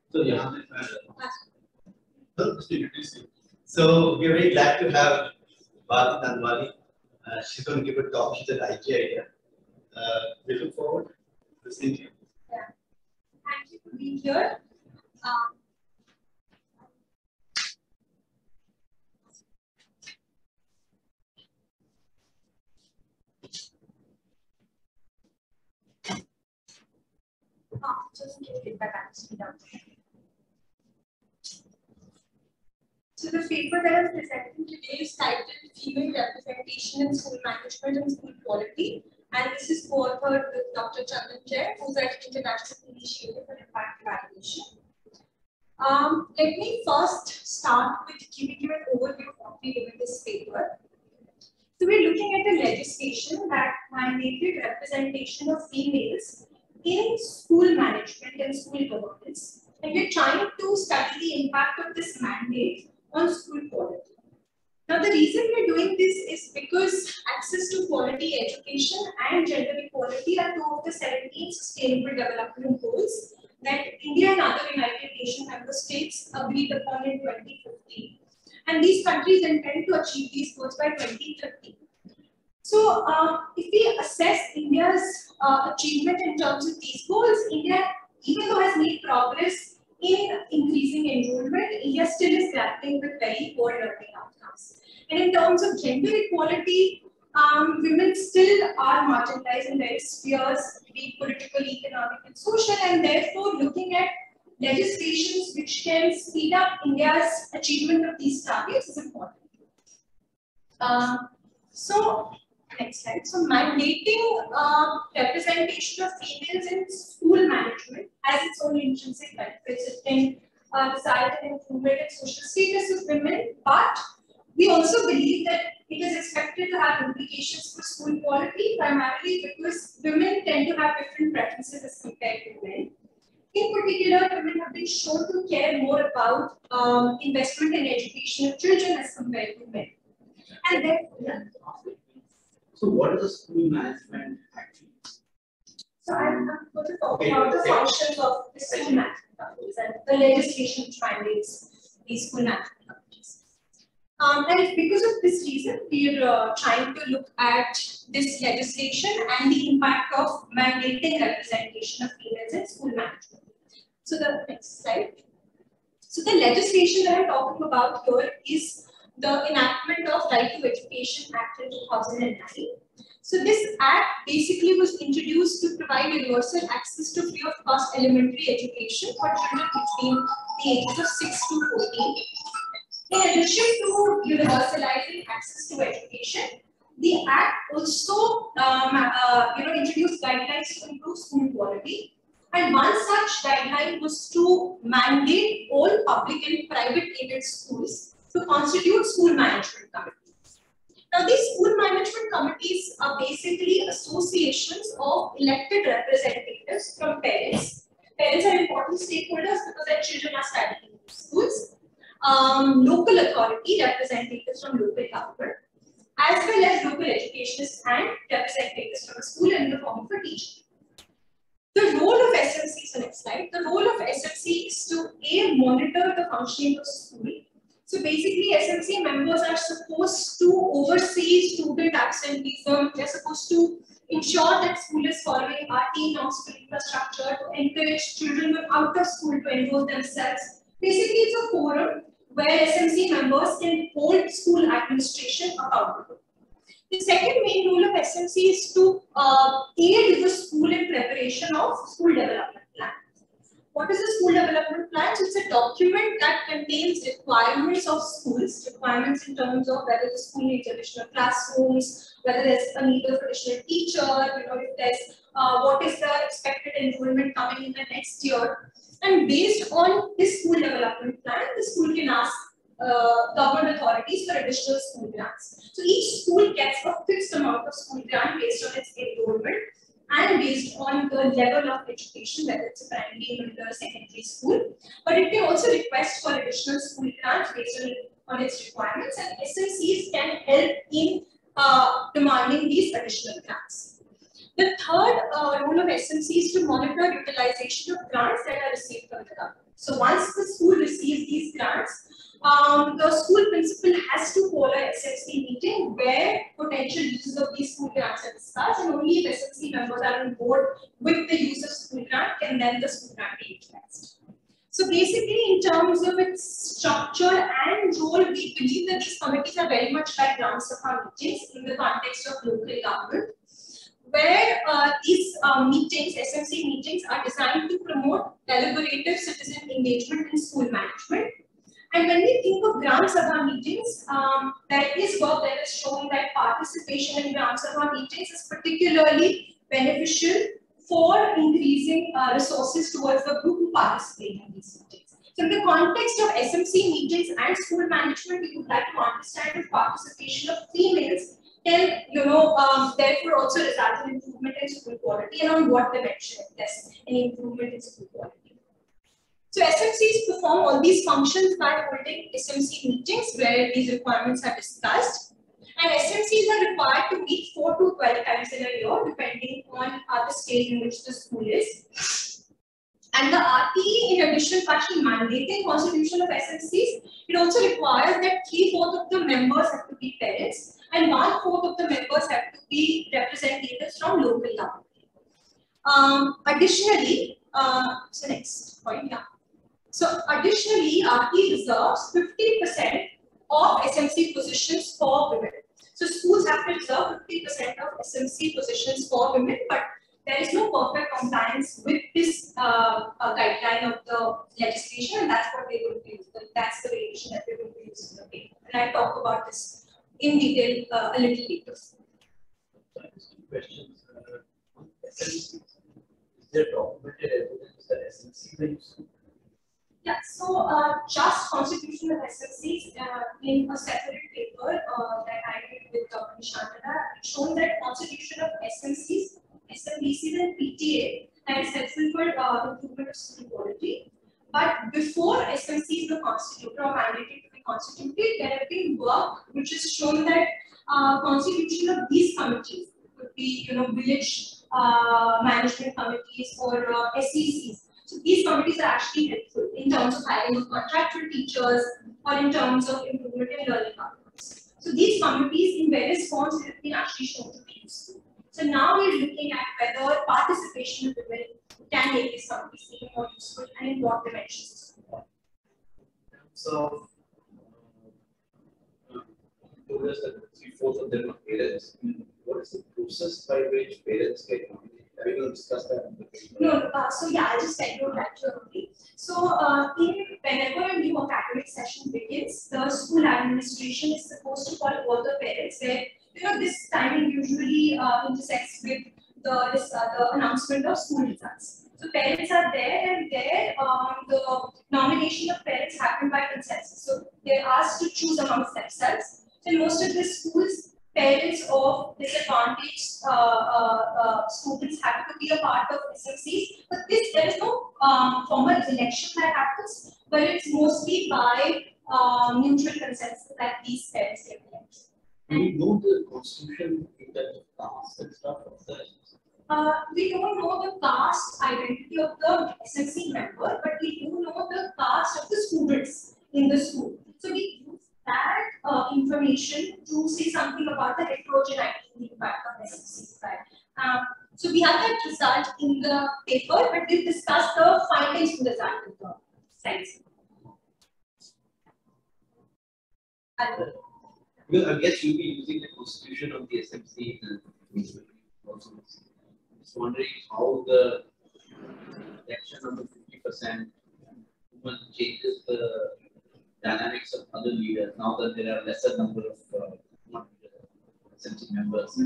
So yeah. So we're very glad to have Bharti Nandwani. She's going to give a talk. She's at IGIDR. We look forward to listening to you. Yeah. Thank you for being here. Just get back down. So the paper that I'm presenting today is titled Female Representation in School Management and School Quality, and this is co-authored with Dr. Chandan Jain, who's at International Initiative for Impact Evaluation. Let me first start with giving you an overview of what we do in this paper. So we're looking at a legislation that mandated representation of females in school management and school governance, and we're trying to study the impact of this mandate on school quality. Now, the reason we're doing this is because access to quality education and gender equality are two of the 17 Sustainable Development Goals that India and other United Nations member states agreed upon in 2015. And these countries intend to achieve these goals by 2030. So, if we assess India's achievement in terms of these goals, India, even though has made progress in increasing enrollment, India still is grappling with very poor learning outcomes. And in terms of gender equality, women still are marginalized in various spheres, be it political, economic, and social, and therefore looking at legislations which can speed up India's achievement of these targets is important. Next slide. So mandating representation of females in school management has its own intrinsic benefits. It can result in improvement in social status of women, but we also believe that it is expected to have implications for school quality, primarily because women tend to have different preferences as compared to men. In particular, women have been shown to care more about investment in education of children as compared to men. And therefore, so what is the school management actually? So I'm going to talk about the functions of the school management companies and the legislation which mandates these school management companies. And because of this reason, we are trying to look at this legislation and the impact of mandating representation of females in school management. So the next slide. So the legislation that I'm talking about here is the enactment of Right to Education Act in 2009. So this act basically was introduced to provide universal access to free of cost elementary education for children between the ages of 6 to 14. In addition to universalizing access to education, the act also introduced guidelines to improve school quality. And one such guideline was to mandate all public and private aided schools to constitute school management committees. Now, these school management committees are basically associations of elected representatives from parents. Parents are important stakeholders because their children are studying in schools. Local authority representatives from local government, as well as local educationists and representatives from a school in the form of a teacher. The role of SMC, so next slide, the role of SMC is to monitor the functioning of school. So basically, SMC members are supposed to oversee student absenteeism. They're supposed to ensure that school is following RT norms for infrastructure, to encourage children out of school to enroll themselves. Basically, it's a forum where SMC members can hold school administration accountable. The second main role of SMC is to aid the school in preparation of school development plan. What is the school development plan? It's a document that contains requirements of schools, requirements in terms of whether the school needs additional classrooms, whether there's a need of additional teacher, if there's what is the expected enrollment coming in the next year. And based on this school development plan, the school can ask government authorities for additional school grants. So each school gets a fixed amount of school grant based on its enrollment and based on the level of education, whether it's a primary, middle, or secondary school. But it can also request for additional school grants based on its requirements, and SMCs can help in demanding these additional grants. The third role of SMC is to monitor utilization of grants that are received from the government. So once the school receives these grants, the school principal has to hold a SMC meeting where potential uses of these school grants are discussed, and only if SMC members are on board with the use of school grant can then the school grant be utilized. So basically, in terms of its structure and role, we believe that these committees are very much like Gram Sabha meetings in the context of local government, where these meetings, SMC meetings, are designed to promote deliberative citizen engagement in school management. And when we think of Gram Sabha meetings, there is work that has shown that participation in Gram Sabha meetings is particularly beneficial for increasing resources towards the group who participate in these meetings. So in the context of SMC meetings and school management, we would like to understand if participation of females can, therefore also result in improvement in school quality, and on what dimension if there's any improvement in school quality. So SMCs perform all these functions by holding SMC meetings where these requirements are discussed. And SMCs are required to meet 4 to 12 times in a year, depending on the stage in which the school is. And the RTE, in addition to actually mandating constitution of SMCs, it also requires that 3/4 of the members have to be parents, and 1/4 of the members have to be representatives from local government. Additionally, so next point, yeah. So additionally, RTE reserves 50% of SMC positions for women. So schools have to reserve 50% of SMC positions for women, but there is no perfect compliance with this guideline of the legislation, and that's what they will use. That's the variation that they will use in the paper. And I'll talk about this in detail a little later. Questions on SMC. Is there documented evidence that SMC were used? Yeah, so just constitution of SMCs in a separate paper that I did with Dr. Nishandana, it shown that constitution of SMCs, SMBCs and PTA has helpful for improvement of school quality. But before SMCs were constituted or mandated to be constituted, there have been work which has shown that constitution of these committees could be, village management committees or SECs. So these committees are actually helpful in terms of hiring of contractual teachers or in terms of improvement in learning outcomes. So these committees in various forms have been actually shown to be useful. So now we're looking at whether participation of women can make these committees even more useful and in what dimensions. So, told us that 3/4 of them are parents. What is the process by which parents get nominated? Are we going to discuss that? No, so yeah, I'll just tell you that only. So, whenever a new academic session begins, the school administration is supposed to call all the parents. Where this timing usually intersects with the announcement of school results. So parents are there, and there the nomination of parents happen by consensus. So they're asked to choose amongst themselves. So in most of the schools, parents of disadvantaged students have to be a part of SMCs, but there is no formal election that happens, but it's mostly by mutual consensus that these parents get elected. Do we know the constitution in terms of caste and stuff of the We don't know the caste identity of the SMC member, but we do know the caste of the students in the school. So we use that information to say something about the heterogeneity impact of SMC. Right? So we have that result in the paper, but we'll discuss the findings from the result in the slides. Because I guess you'll be using the constitution of the SMC and also just wondering how the election of the 50% women changes the dynamics of other leaders now that there are lesser number of SMC members.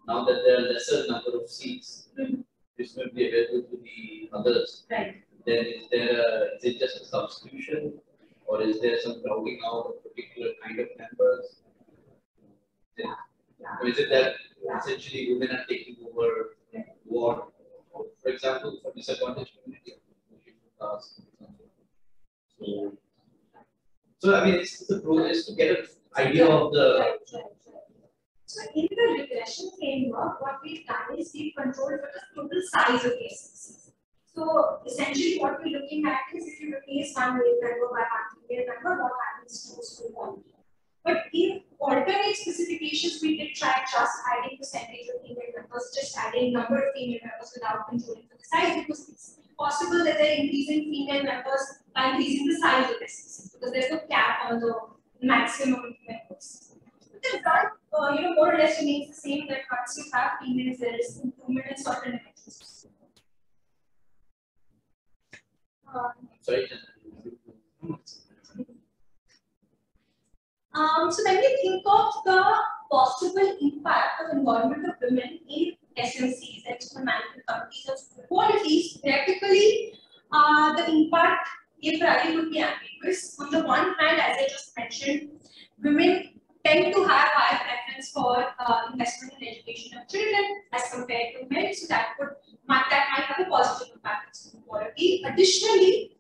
Now that there are lesser number of seats, which will be available to the others. Right. Then is it just a substitution, or is there some crowding out of particular kind of members? Or is it that essentially women are taking over what, for example, for disadvantaged community? So I mean, it's the progress to get an idea of the. So in the regression framework, what we've done is we've controlled for the total size of the SMCs. So essentially what we're looking at is if you replace one male member by one female member, what happens to school quality. But in alternate specifications, we did try just adding percentage of female members, just adding number of female members without controlling for the size, because it's possible that they're increasing female members by increasing the size of SMCs, because there's no cap on the maximum members. But the result, more or less remains the same, that once you have females, there is improvement in certain dimensions. Sorry. So when we think of the possible impact of involvement of women in SMCs and school management committees of school qualities, theoretically, the impact would be ambiguous. On the one hand, as I just mentioned, women tend to have higher preference for investment in education of children as compared to men, so that might have a positive impact on school quality. Additionally,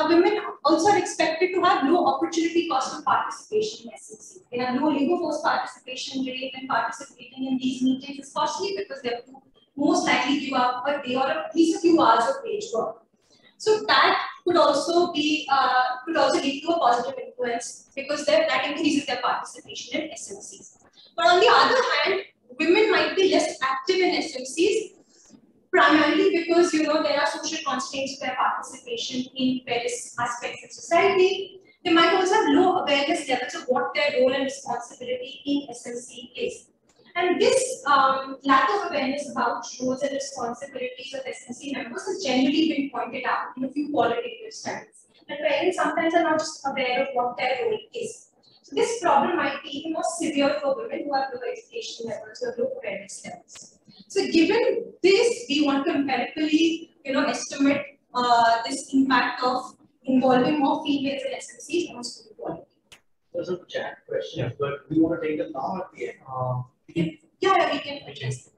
women also are expected to have low opportunity cost of participation in SMC. They have low labor force participation rate, and participating in these meetings is costly because they have to most likely give up a day or at least a few hours of wage work. So that could also lead to a positive influence, because that increases their participation in SMCs. But on the other hand, women might be less active in SMCs, primarily because there are social constraints to their participation in various aspects of society. They might also have low awareness levels of what their role and responsibility in SMC is. And this lack of awareness about roles and responsibilities of SMC members has generally been pointed out in a few qualitative studies. And parents sometimes are not just aware of what their role is. So this problem might be even more severe for women who have low education levels or low awareness levels. So given this, we want to empirically, estimate this impact of involving more females in SMCs on school quality. There's a chat question, but we want to take it now at the end. Yeah, we can address it.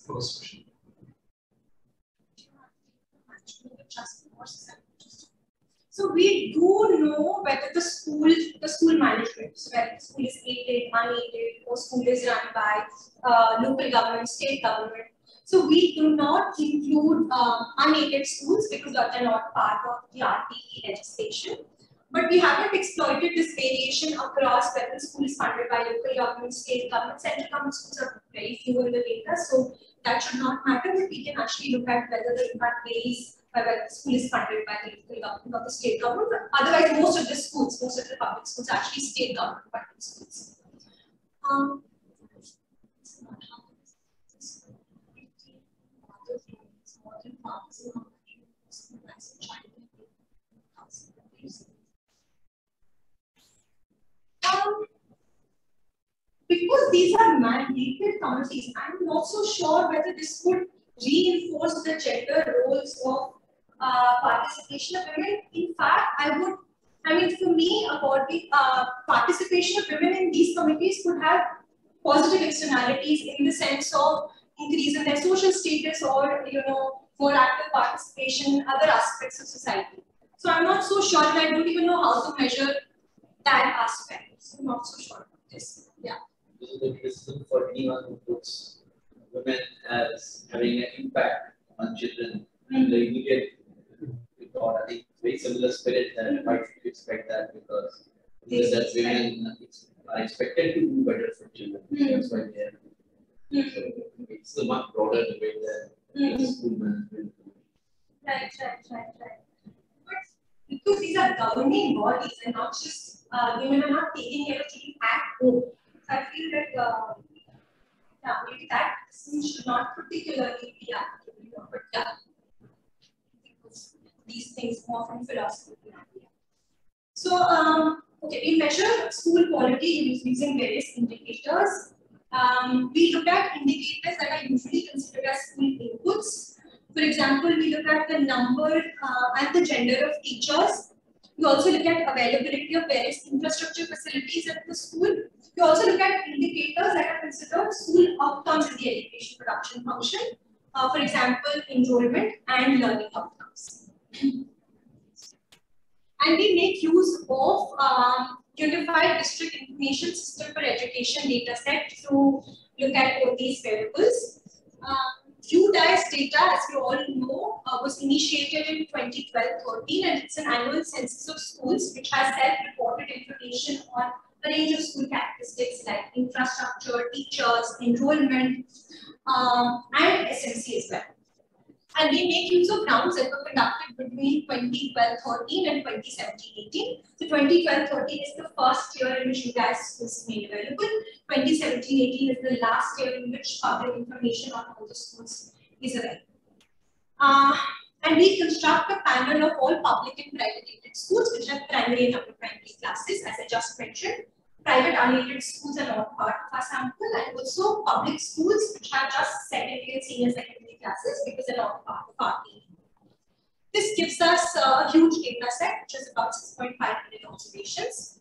First question. So we do know whether the school management, so whether the school is aided, unaided, or school is run by local government, state government. So we do not include unaided schools because that are not part of the RTE legislation. But we haven't exploited this variation across whether the school is funded by local government, state government, central government schools are very few in the data, so that should not matter. But we can actually look at whether the impact varies by whether the school is funded by the local government or the state government. But otherwise, most of the public schools are actually state government funded schools. Because these are mandated committees, I'm not so sure whether this would reinforce the gender roles of participation of women. In fact, for me, participation of women in these committees could have positive externalities in the sense of increase in their social status or more active participation in other aspects of society. So I'm not so sure, and I don't even know how to measure that aspect. So I'm not so sure about this. Yeah. This is the criticism for anyone who puts women as having an impact on children in the immediate thought. I think very similar spirit that why should you expect that, because that women are expected to do better for children. That's why they are. So it's a much broader debate than school management. Right. But because these are governing bodies and not just women are not taking care of children at home. So I feel that maybe that should not particularly be active, but these things more from philosophy. So okay, we measure school quality using various indicators. We look at indicators that are usually considered as school inputs. For example, we look at the number and the gender of teachers. We also look at availability of various infrastructure facilities at the school. We also look at indicators that are considered school outcomes in the education production function. For example, enrollment and learning outcomes. And we make use of Unified District Information System for Education dataset to look at all these variables. UDIS data, as you all know, was initiated in 2012-13, and it's an annual census of schools which has self-reported information on a range of school characteristics like infrastructure, teachers, enrollment, and SMC as well. And we make use of rounds that were conducted between 2012-13 and 2017-18. So 2012-13 is the first year in which UDIS was made available. 2017-18 is the last year in which public information on all the schools is available. And we construct a panel of all public and private aided schools, which have primary and upper primary classes, as I just mentioned. Private unaided schools are not part of our sample, and also public schools which have just secondary and senior secondary classes because they're not part of our team. This gives us a huge data set, which is about 6.5 million observations.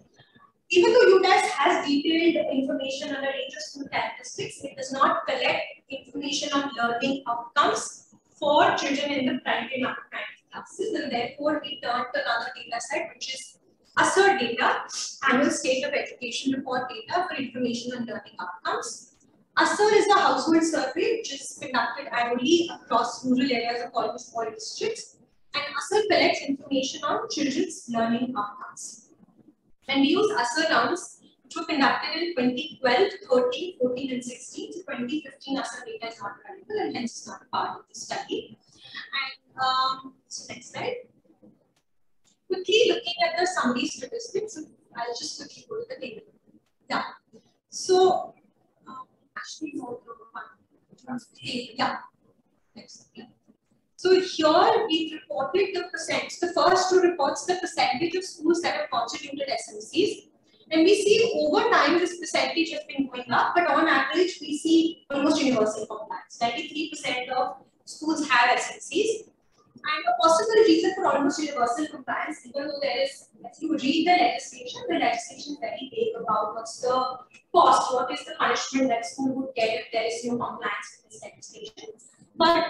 Even though UDIS has detailed information on a range of school characteristics, it does not collect information on learning outcomes for children in the primary and upper primary classes, and therefore we turn to another data set, which is ASSER data, Annual State of Education Report data for information on learning outcomes. ASSER is a household survey which is conducted annually across rural areas of almost all districts, and ASSER collects information on children's learning outcomes. And we use ASSER rounds which were conducted in 2012, 13, 14, and 16. So 2015 ASSER data is not available and hence is not a part of the study. And so next slide. Quickly looking at the summary statistics, I'll just quickly go to the table. Yeah. So, actually, more one. Yeah. Next. Yeah. So here we reported the percent. The first two reports the percentage of schools that have constituted SMCs, and we see over time this percentage has been going up, but on average we see almost universal compliance. 93% of schools have SMCs. And a possible reason for almost universal compliance, even though there is, if you read the legislation is very vague about what's the cost, what is the punishment that school would get if there is no compliance with this legislation. But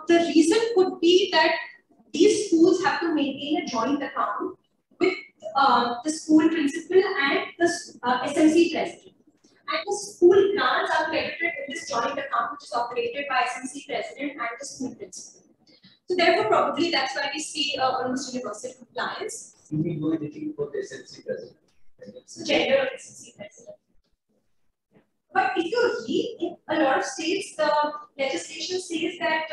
the reason could be that these schools have to maintain a joint account with the school principal and the SMC president. And the school grants are credited in this joint account, which is operated by SMC president and the school principal. So therefore, probably that's why we see almost universal compliance. You mean no anything for the SMC president? So gender of SMC president. But if you read, in a lot of states, the legislation says that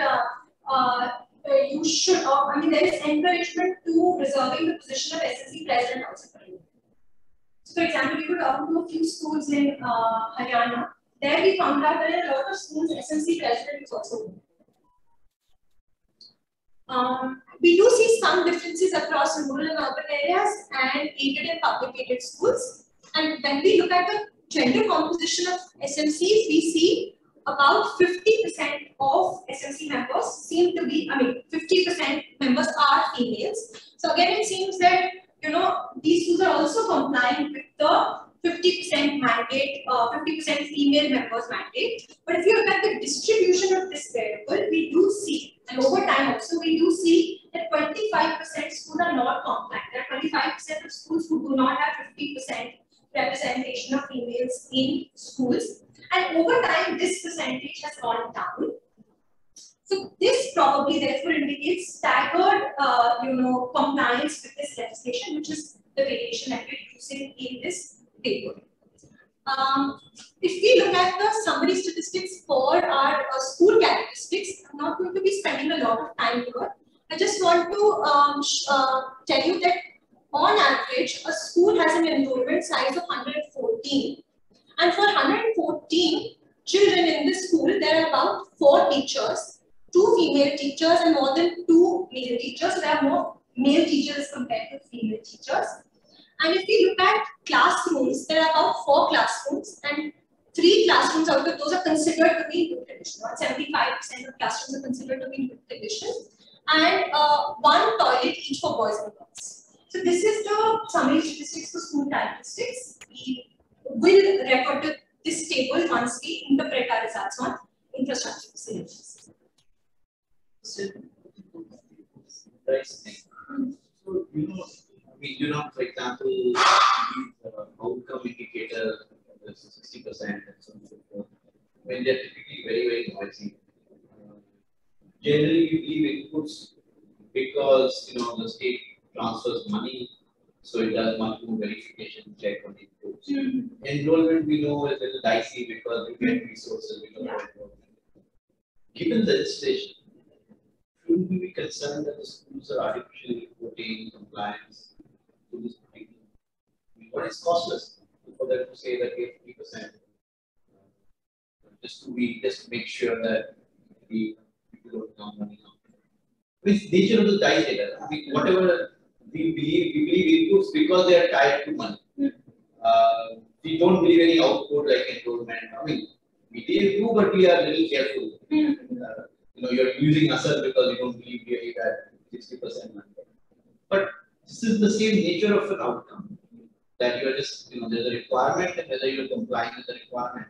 you should, I mean, there is encouragement to reserving the position of SMC president also for you. So, for example, we were talking to a few schools in Haryana. There we found out that in a lot of schools, SMC president is also women. We do see some differences across rural and urban areas and aided and public aided schools. And when we look at the gender composition of SMCs, we see about 50% of SMC members seem to be, 50% members are females. So again, it seems that, these schools are also complying with the 50% mandate, 50% female members mandate. But if you look at the distribution of this variable, we do see, and over time also, we do see that 25% schools are not compliant. There are 25% of schools who do not have 50% representation of females in schools. And over time, this percentage has gone down. So this probably therefore indicates staggered, compliance with this legislation, which is the variation that we're using in this table. If we look at the summary statistics for our school characteristics, I'm not going to be spending a lot of time here. I just want to tell you that on average, a school has an enrollment size of 114. And for 114 children in this school, there are about 4 teachers, 2 female teachers and more than 2 male teachers. So there are more male teachers compared to female teachers. And if we look at classrooms, there are about 4 classrooms and 3 classrooms out of those are considered to be in good condition. 75% of classrooms are considered to be in good condition. And 1 toilet each for boys and girls. So this is the summary statistics for school characteristics. We will refer to this table once we interpret our results on infrastructure facilities. So, we do not, for example, these outcome indicator, 60% and so on and so forth, when they're typically very, very noisy. Generally, we leave inputs because the state transfers money, so it does much more verification check on the inputs. Enrollment we know is a little dicey because we get resources because of enrollment. Given the legislation, shouldn't we be concerned that the schools are artificially reporting compliance to this particular? What is costless for them to say that we have 3%? Just to make sure that the people don't count money out. With nature of the dice data, whatever we believe inputs because they are tied to money. We don't believe any output like enrollment. We do, but we are a little careful. You're using asset because you don't believe really that 60% money. But this is the same nature of an outcome. That you are just, there's a requirement and whether you're complying with the requirement.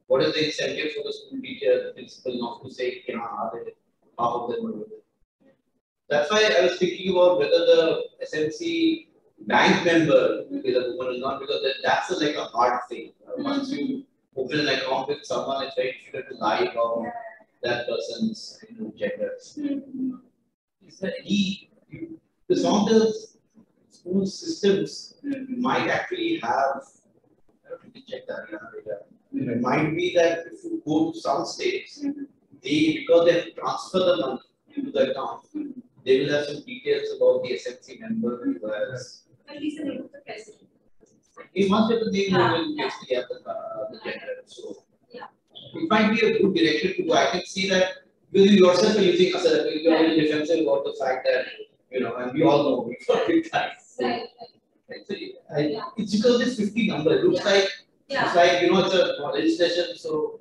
What is the incentive for the school teacher, the principal, not to say, half of them are doing it? That's why I was thinking about whether the SMC bank member is a woman or not, because that's like a hard thing. Once you open an account with someone, it's very difficult to lie about that person's gender. Is there any, some of the school systems might actually have, I don't need to check that data. It might be that if you go to some states, because they have to transfer the money into the account, they will have some details about the SMC member as well as. At least the name of the president. He must have the name and basically have the gender. So it might be a good direction to go. I can see that because you yourself are using Asada, you are very defensive about the fact that, and we all know we forget that. It's because this 50 number, it looks like, it's like, it's a legislation, so.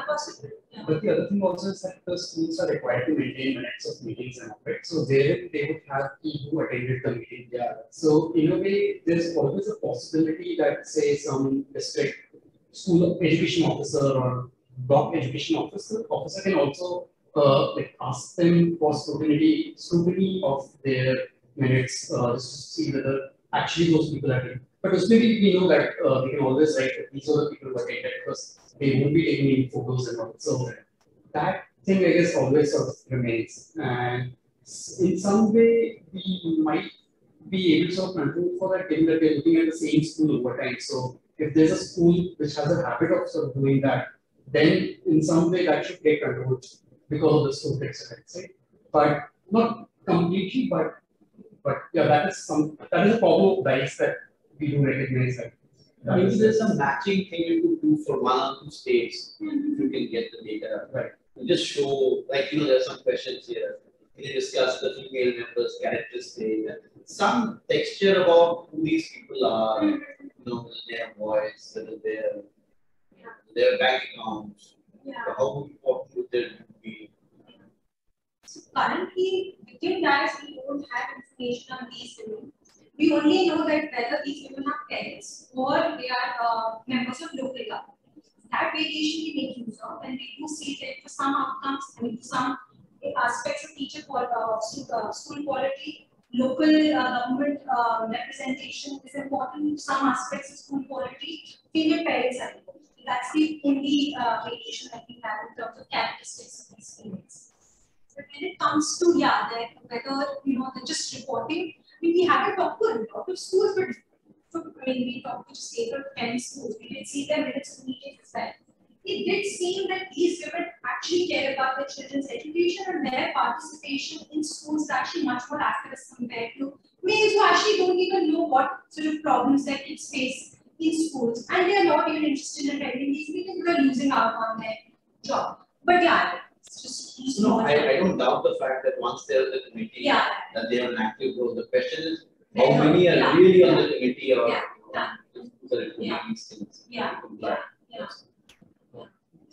Possible. But the other thing also is that the schools are required to maintain minutes of meetings and all, right? So there they would have people who attended the meeting. So in a way, there's always a possibility that, say, some district school education officer or block education officer can also ask them for scrutiny of their minutes just to see whether actually those people are in. But maybe we know that they can always write that these are the people who attended because they won't be taking any photos and all. So that thing, I guess, always sort of remains. And in some way, we might be able to sort of control for that, given that we're looking at the same school over time. So if there's a school which has a habit of sort of doing that, then in some way that should get controlled because of the school excellence, right? But not completely, but that is a problem of dice that we do recognize that. Maybe there's some matching thing you could do for one or two states if you can get the data. Right. You just show, like, there are some questions here. Can you discuss the female members' characteristics, some texture about who these people are, whether their voice, whether their bank accounts, how important would they be? Currently, within DICE, we don't have information on these women. We only know that whether these women are parents or they are members of local government. That variation we make use of, and we do see that for some outcomes, some aspects of teacher school quality, local government representation is important. Some aspects of school quality, female parents are important. That's the only variation that we have in terms of characteristics of these females. But when it comes to whether they're just reporting, we haven't talked to a lot of schools, but we talked to just 8 or 10 schools. We did see their minutes of meetings as well. It did seem that these women actually care about their children's education, and their participation in schools is actually much more active as compared to males who actually don't even know what sort of problems their kids face in schools, and they are not even interested in attending these meetings. They are losing out on their job. But it's just no, I don't doubt the fact that once they're in the committee, that they have an active role. The question is how many are really on the committee or these things.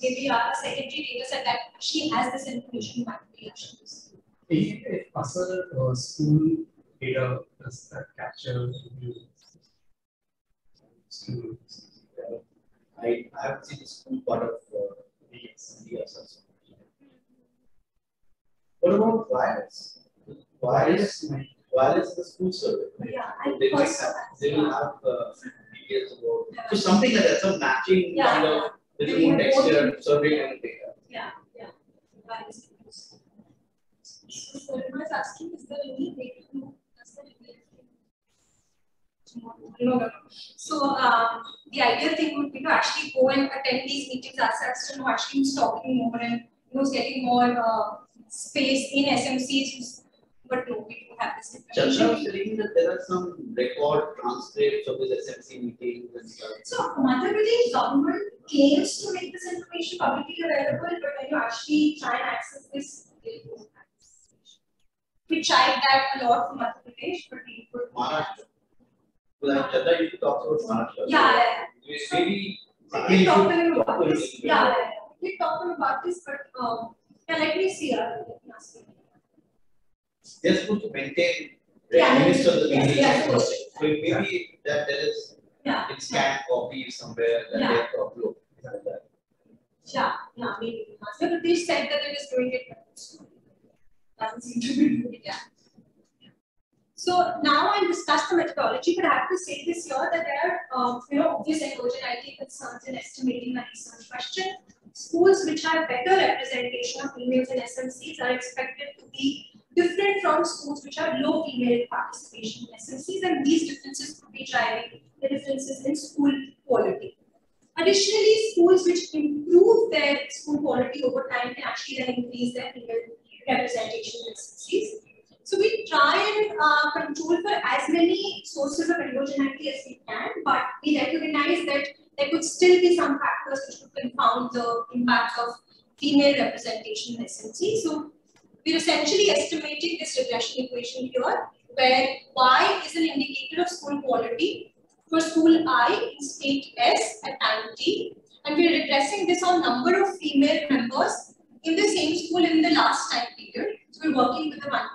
Maybe a secondary data set that she has this information might be if other school data does that capture I haven't seen the school part of the assessment. What about virus? Virus, violence in the school survey. Right? Yeah, So and they might also have, has, they will have details about, so something like that, some matching kind of little more texture survey kind of data. Yeah. Violence. So Sarima is asking, is there any way to No. So the ideal thing would be to actually go and attend these meetings as to actually who's talking more and who's getting more space in SMCs. But no, we don't have this. Chandra was telling me that there are some record transcripts of this SMC meetings and stuff. So Madhya Pradesh government claims to make this information publicly available, but when you actually try and access this, we tried that a lot for Madhya Pradesh, but we could. Maharashtra. Like Chandra used to talk about Maharashtra. Yeah. Maybe We talked to him about this. Yeah. We talked to him about this, but yeah, let me see. They're supposed to maintain Yeah, minutes of the meeting. yes, So maybe that there is in scanned copies somewhere that they have to upload. Yeah, maybe. Madhya Pradesh said that it is doing it. Doesn't seem to be doing it. Yeah. So now I'll discuss the methodology, but I have to say this here that there are, obvious heterogeneity concerns in estimating the research question. Schools which have better representation of females in SMCs are expected to be different from schools which have low female participation in SMCs, and these differences could be driving the differences in school quality. Additionally, schools which improve their school quality over time can actually then increase their female representation in SMCs. So we try and control for as many sources of heterogeneity as we can, but we recognize that there could still be some factors which could confound the impact of female representation in SMC. So we're essentially estimating this regression equation here, where Y is an indicator of school quality for school I in state S at time T, and we're regressing this on number of female members in the same school in the last time period. So we're working with the one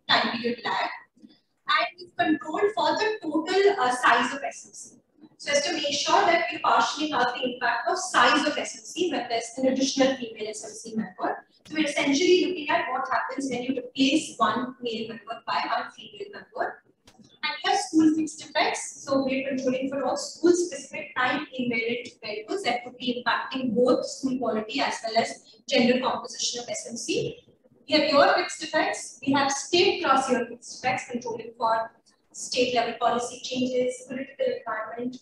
time period lag, and we've controlled for the total size of SMC. So as to make sure that we partially have the impact of size of SMC when there's an additional female SMC member. So we're essentially looking at what happens when you replace one male member by one female member. And we have school fixed effects. So we're controlling for all school specific time invariant variables that could be impacting both school quality as well as gender composition of SMC. We have year fixed effects. We have state cross year fixed effects controlling for state level policy changes, political environment.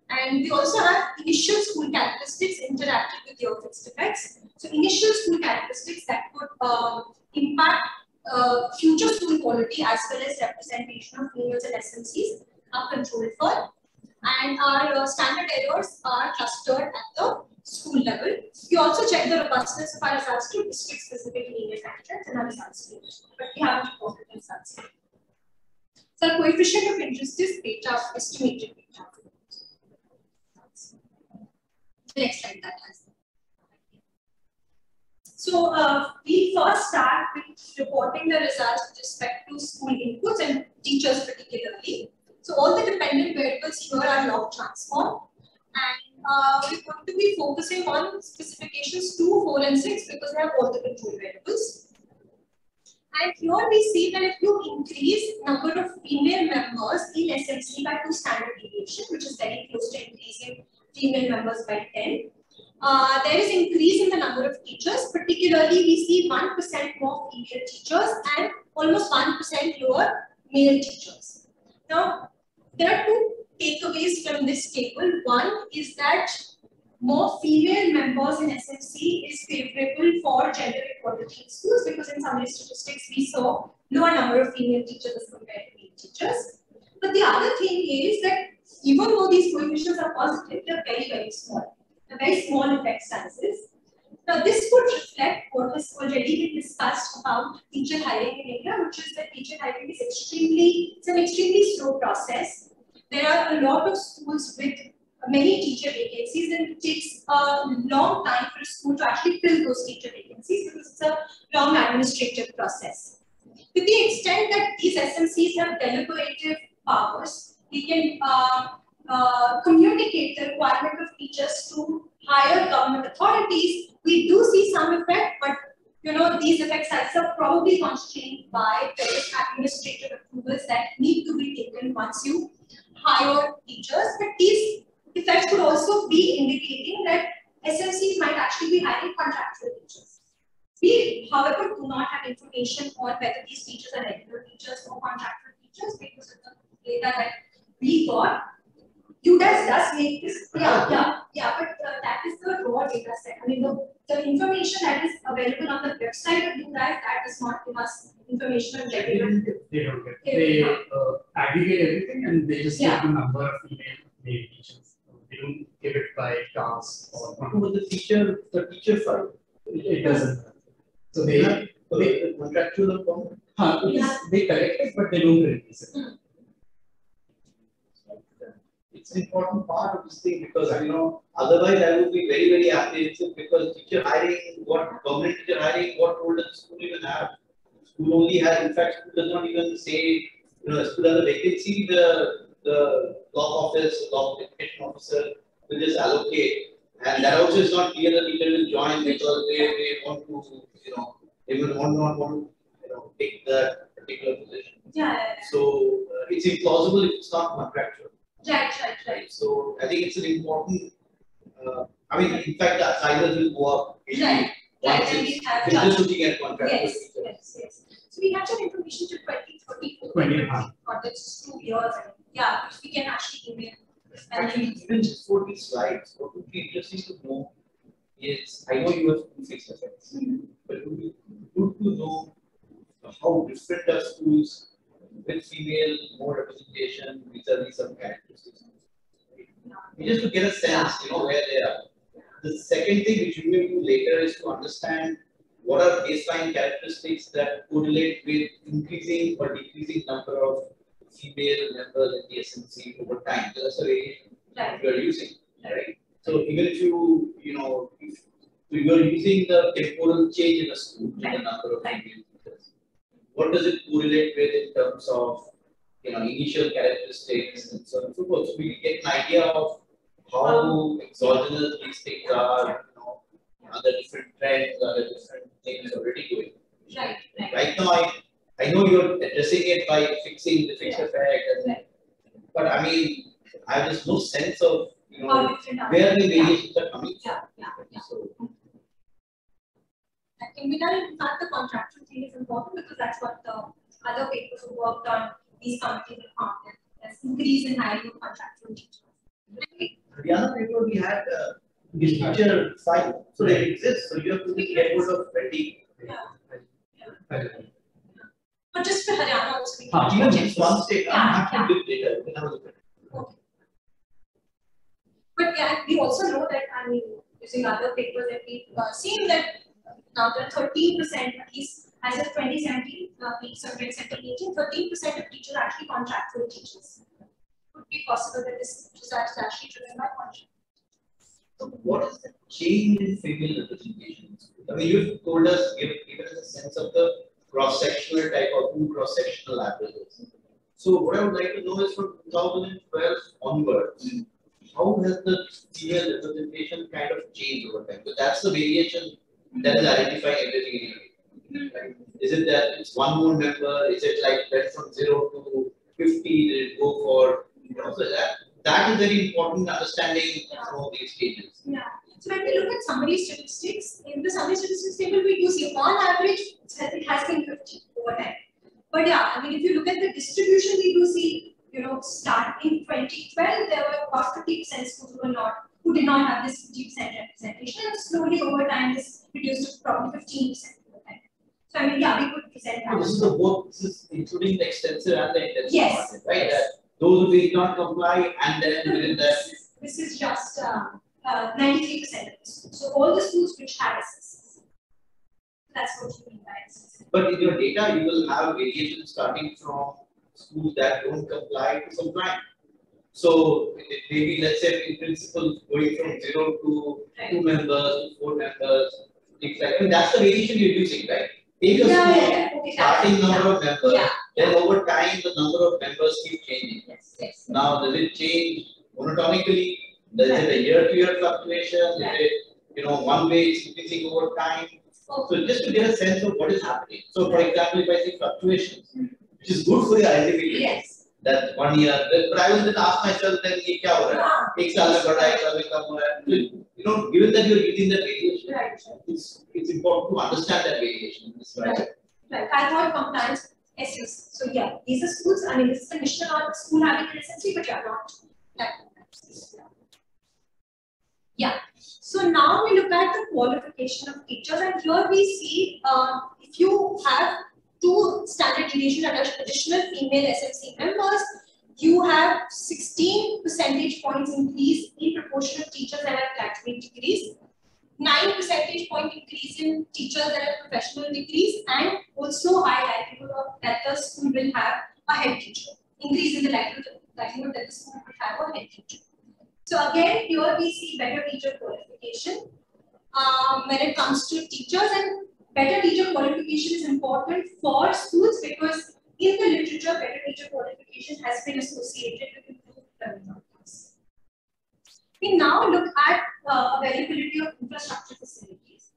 And we also have initial school characteristics interacting with year fixed effects. So initial school characteristics that could impact future school quality as well as representation of females and SMCs are controlled for. And our standard errors are clustered at the school level. We also check the robustness of our results to district specific linear factors and our results, but we haven't reported the results. So our coefficient of interest is beta, estimated beta. The next slide that has. So we first start with reporting the results with respect to school inputs and teachers particularly. So all the dependent variables here are log transform, and we're going to be focusing on specifications 2, 4, and 6 because they have all the control variables. And here we see that if you increase number of female members in SMC by 2 standard deviation, which is very close to increasing female members by 10, there is increase in the number of teachers. Particularly, we see 1% more female teachers and almost 1% lower male teachers. Now, there are 2 takeaways from this table. One is that more female members in SMC is favorable for gender equality in schools because in summary statistics we saw lower number of female teachers as compared to male teachers. But the other thing is that even though these coefficients are positive, they are very, very small. They're very small effect sizes. Now this could reflect what has already been discussed about teacher hiring in India, which is that teacher hiring is an extremely slow process. There are a lot of schools with many teacher vacancies, and it takes a long time for a school to actually fill those teacher vacancies because it's a long administrative process. To the extent that these SMCs have deliberative powers, we can communicate the requirement of teachers to higher government authorities. We do see some effect, but these effect sizes are probably constrained by various administrative approval approvals that need to be taken once you hire teachers. But these effects could also be indicating that SMCs might actually be hiring contractual teachers. We, however, do not have information on whether these teachers are regular teachers or contractual teachers because of the data that we got. UDAS does make this, but that is the raw data set. I mean, the information that is available on the website of UDAS, that does not give us information on regular. They don't get. They aggregate everything and they just give the number of female male teachers. They don't give it by task or. But the teacher file. It doesn't. So they contractual or they collect it, but they don't release it. It's an important part of this thing because otherwise I would be very, very apprehensive because teacher hiring, government teacher hiring, what role does the school even have? School only has, in fact, school does not even say, school has a vacancy, the law office, law education officer will just allocate. And that also is not clear that teacher will join because they want to, they will not want to, take that particular position. So it's implausible if it's not contractual. Right. So I think it's an important. In fact, the sizes will go up. Right. Just looking at contractual. Yes. So we have that information to 2034. 20. That's 2 years. Yeah, which we can actually email. Actually, even just for these slides, what would be interesting to know is, I know you have two fixed effects, but it would be good to know how different are schools with female more representation vis-a-vis some characteristics. Just to get a sense, where they are. The second thing which we will do later is to understand what are baseline characteristics that correlate with increasing or decreasing number of female members in the SMC over time. So that's a variation you are using, right? So even if if you are using the temporal change in a school in the number of female teachers, what does it correlate with in terms of initial characteristics and so on and so forth? So we get an idea of how exogenous these things are, are there different trends, are there different things already going. Right now, I know you're addressing it by fixing the fixed effect, but I have just no sense of where the variations are coming from. So, that can be done. In fact, the contractual thing is important because that's what the other papers who worked on these committees have found, that there's increase in hiring of contractual teachers. The other paper we had this teacher file, so they exist. So you have to be careful of 20. But just for Haryana also. Even just one state, I'm happy with data. Okay. But we also know that, using other papers that we've seen that now there are 13% at least as of 2017, 2018, 13% of teachers are actually contractual teachers. Could be possible that this is actually driven by contract. So what is the change in female representation? You've told us, given us a sense of the cross-sectional type or two cross-sectional averages. So what I would like to know is from 2012 onwards, how has the female representation kind of changed over time? Because that's the variation that is identifying everything in your right? Is it that it's one more member? Is it like went from 0 to 50? Did it go for so that is very important understanding of these stages. So when we look at summary statistics, in the summary statistics table, we do see on average it has been 50 over time. But if you look at the distribution, we do see, starting 2012, there were about 50% schools who did not have this 50% representation, and slowly over time this reduced to probably 15% over time. So we could present that. This is including the extensive and the intensive yes. right? Yes. Those who did not comply, and then within that. This is just 93% of the schools. So all the schools which had SSs. That's what you mean by SSs. But in your data, you will have variations starting from schools that don't comply to compliant. So it may be, let's say, in principle, going from 0 to 2 members to 4 members, things like that. That's the variation you're using, right? Take a school, starting number of members, then over time the number of members keep changing. Yes. Now, does it change monotonically? Does it a year-to-year fluctuation? Is it, one way it's increasing over time? So just to get a sense of what is happening. So, for example, if I say fluctuations, which is good for your identity. Yes. That 1 year, but I will then ask myself, then ये क्या हो रहा है? एक साल में बढ़ रहा है, एक साल में कम हो रहा है. You know, given that you're using that variation, Right. it's important to understand that variation. Right. Right. I thought compliance SS. So yeah, these are schools. I mean, this is the mission of the school having an SMC, but yeah, not that. Yeah. So now we look at the qualification of teachers, and here we see if you have 2 standard deviation additional female SMC members, you have 16 percentage points increase in proportion of teachers that have graduate degrees, 9 percentage point increase in teachers that have professional degrees, and also high likelihood of that the school will have a head teacher. Increase in the likelihood that the school will have a head teacher. So again, here we see better teacher qualification when it comes to teachers, and better teacher qualification is important for schools because in the literature, better teacher qualification has been associated with improved learning outcomes. We now look at availability of infrastructure facilities.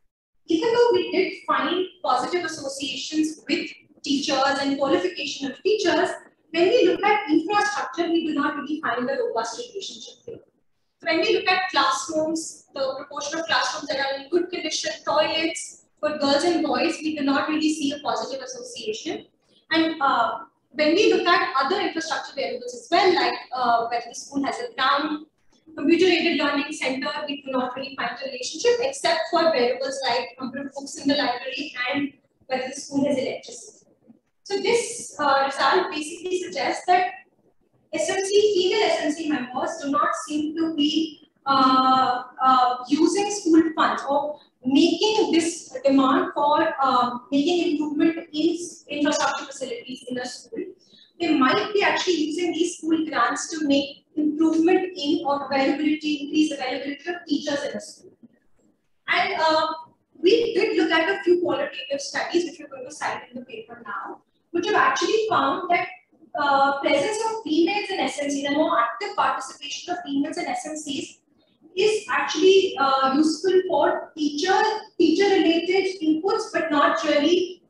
Even though we did find positive associations with teachers and qualification of teachers, when we look at infrastructure, we do not really find a robust relationship here. When we look at classrooms, the proportion of classrooms that are in good condition, toilets for girls and boys, we do not really see a positive association. And when we look at other infrastructure variables as well, like whether the school has a ground, computer-aided learning center, we do not really find a relationship except for variables like number of books in the library and whether the school has electricity. So this result basically suggests that female SMC members do not seem to be using school funds or making this demand for making improvement in infrastructure facilities in a school. They might be actually using these school grants to make improvement in or increase availability of teachers in a school. And we did look at a few qualitative studies, which we're going to cite in the paper now, which have actually found that presence of females in SMCs and more active participation of females in SMCs is actually useful for teacher-related inputs, but does not really